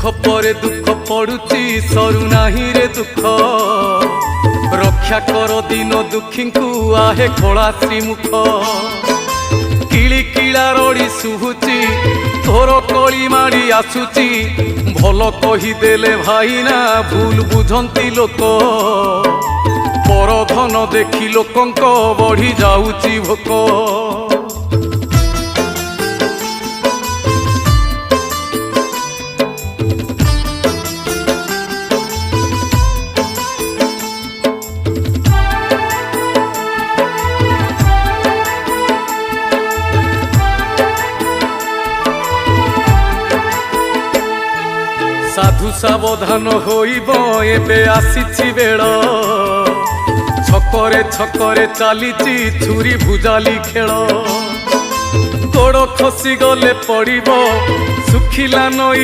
पर दुख पड़ुची सरू नाही रे दुख रक्षा कर दिन दुखी को आहे खोला श्रीमुख किली किला रड़ी शुभुची तोर कली माड़ी आसुची भल कहीदेले भाईना भूल बुझंती लोक पर धन देखी लोकंक बढ़ी जाऊची भोक साधु सावधान होइब एबे आसीछि बेल छकरे छकरे चलीची छुरी भुजाली खेल गोड़ खसी गले पड़िब सुखिला नई